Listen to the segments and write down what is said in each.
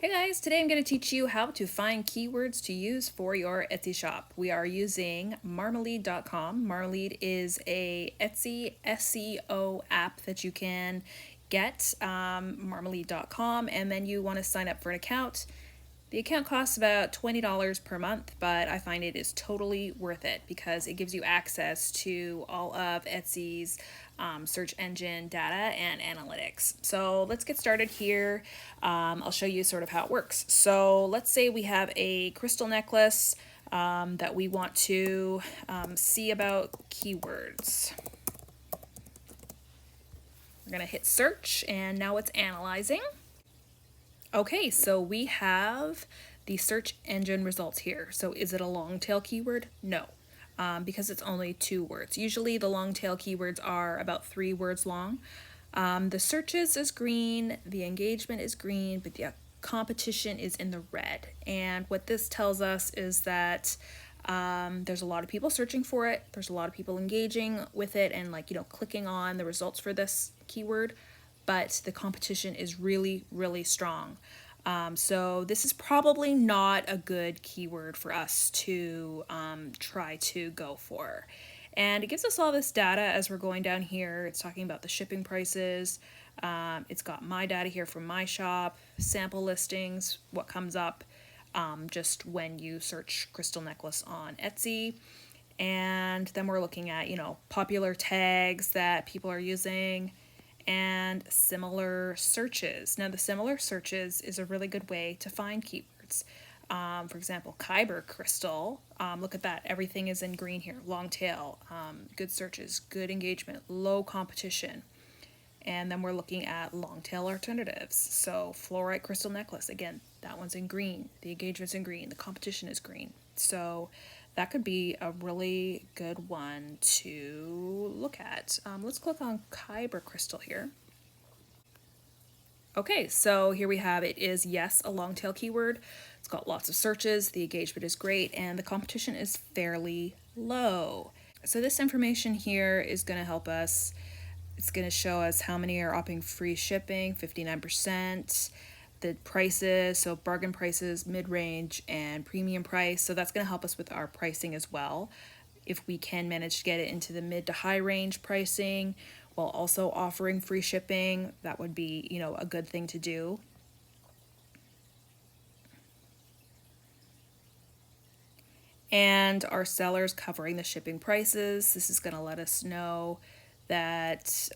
Hey guys, today I'm going to teach you how to find keywords to use for your Etsy shop. We are using Marmalead.com. Marmalead is a Etsy SEO app that you can get, Marmalead.com, and then you want to sign up for an account. The account costs about $20 per month, but I find it is totally worth it because it gives you access to all of Etsy's search engine data and analytics. So let's get started here. I'll show you sort of how it works. So let's say we have a crystal necklace that we want to see about keywords. We're going to hit search, and now it's analyzing. Okay, so we have the search engine results here. So is it a long tail keyword? No, because it's only 2 words. Usually the long tail keywords are about 3 words long. The searches is green, the engagement is green, but the competition is in the red. And what this tells us is that there's a lot of people searching for it. There's a lot of people engaging with it and clicking on the results for this keyword, but the competition is really, really strong. So this is probably not a good keyword for us to try to go for. And it gives us all this data as we're going down here. It's talking about the shipping prices. It's got my data here from my shop, sample listings, what comes up just when you search crystal necklace on Etsy. And then we're looking at, popular tags that people are using and similar searches. Now, the similar searches is a really good way to find keywords. For example, Kyber crystal. Look at that. Everything is in green here. Long tail, good searches, good engagement, low competition. And then we're looking at long tail alternatives. So fluorite crystal necklace. Again, that one's in green. The engagement's in green. The competition is green. So that could be a really good one to look at. Let's click on Kyber crystal here. Okay, so here we have it is, yes, a long tail keyword. It's got lots of searches, the engagement is great, and the competition is fairly low. So this information here is going to help us. It's going to show us how many are opting free shipping, 59%, the prices, so bargain prices, mid-range, and premium price. So that's going to help us with our pricing as well. If we can manage to get it into the mid to high range pricing while also offering free shipping, that would be, a good thing to do. And our sellers covering the shipping prices. This is going to let us know that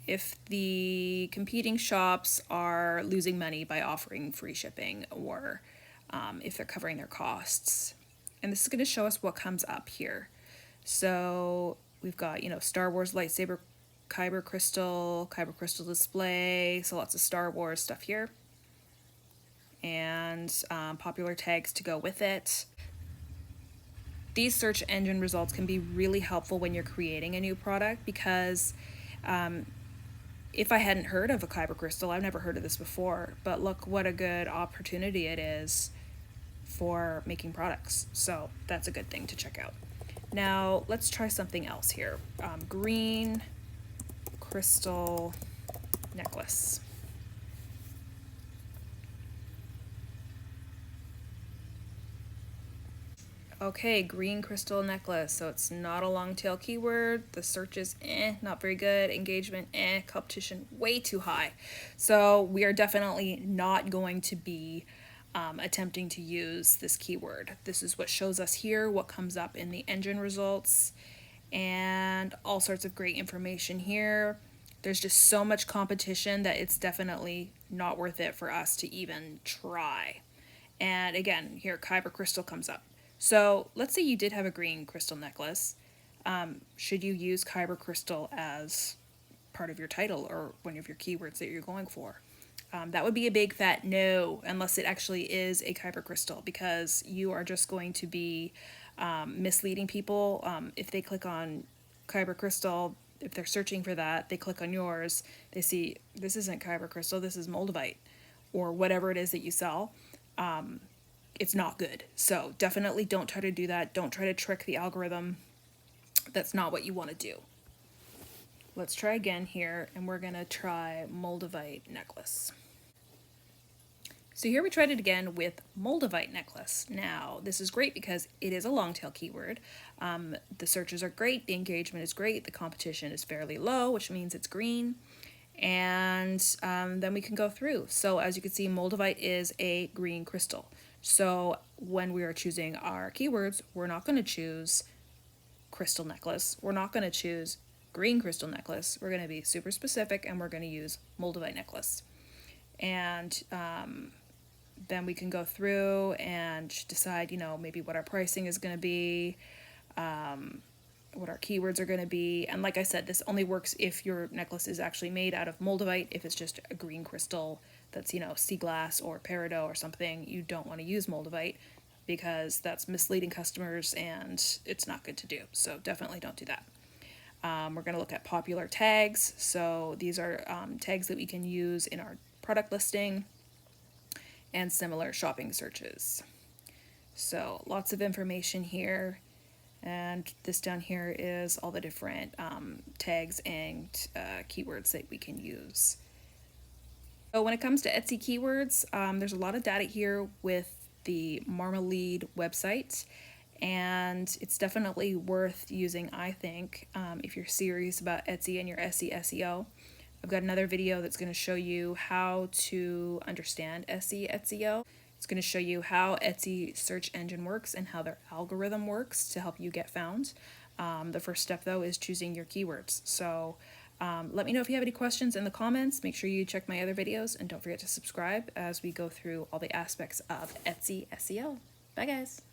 if the competing shops are losing money by offering free shipping, or if they're covering their costs. And this is going to show us what comes up here. So we've got, Star Wars lightsaber, Kyber crystal display, so lots of Star Wars stuff here. And popular tags to go with it. These search engine results can be really helpful when you're creating a new product because if I hadn't heard of a Kyber crystal, I've never heard of this before, but look what a good opportunity it is for making products. So that's a good thing to check out. Now let's try something else here. Green crystal necklace. Okay, green crystal necklace. So it's not a long tail keyword. The search is not very good. Engagement, competition way too high. So we are definitely not going to be attempting to use this keyword. This is what shows us here, what comes up in the engine results, and all sorts of great information here. There's just so much competition that it's definitely not worth it for us to even try. And again, here Kyber crystal comes up. So let's say you did have a green crystal necklace. Should you use Kyber crystal as part of your title or one of your keywords that you're going for? That would be a big fat no, unless it actually is a Kyber crystal, because you are just going to be misleading people. If they click on Kyber crystal, if they're searching for that, they click on yours, they see this isn't Kyber crystal, this is moldavite, or whatever it is that you sell. It's not good. So definitely don't try to do that. Don't try to trick the algorithm. That's not what you want to do. Let's try again here, and we're going to try moldavite necklace. So here we tried it again with Moldavite necklace. Now, this is great because it is a long tail keyword. The searches are great, the engagement is great, the competition is fairly low, which means it's green. And then we can go through. So as you can see, Moldavite is a green crystal. So when we are choosing our keywords, we're not going to choose crystal necklace. We're not going to choose green crystal necklace. We're going to be super specific and we're going to use Moldavite necklace. And then we can go through and decide, maybe what our pricing is going to be, what our keywords are going to be. And like I said, this only works if your necklace is actually made out of Moldavite. If it's just a green crystal that's, sea glass or peridot or something, you don't want to use Moldavite because that's misleading customers and it's not good to do. So definitely don't do that. We're going to look at popular tags. So these are tags that we can use in our product listing and similar shopping searches. So lots of information here. And this down here is all the different tags and keywords that we can use. So when it comes to Etsy keywords, there's a lot of data here with the Marmalead website, and it's definitely worth using, I think, if you're serious about Etsy and your Etsy SEO. I've got another video that's going to show you how to understand Etsy SEO. It's going to show you how Etsy search engine works and how their algorithm works to help you get found. The first step, though, is choosing your keywords. So let me know if you have any questions in the comments. Make sure you check my other videos and don't forget to subscribe as we go through all the aspects of Etsy SEO. Bye, guys.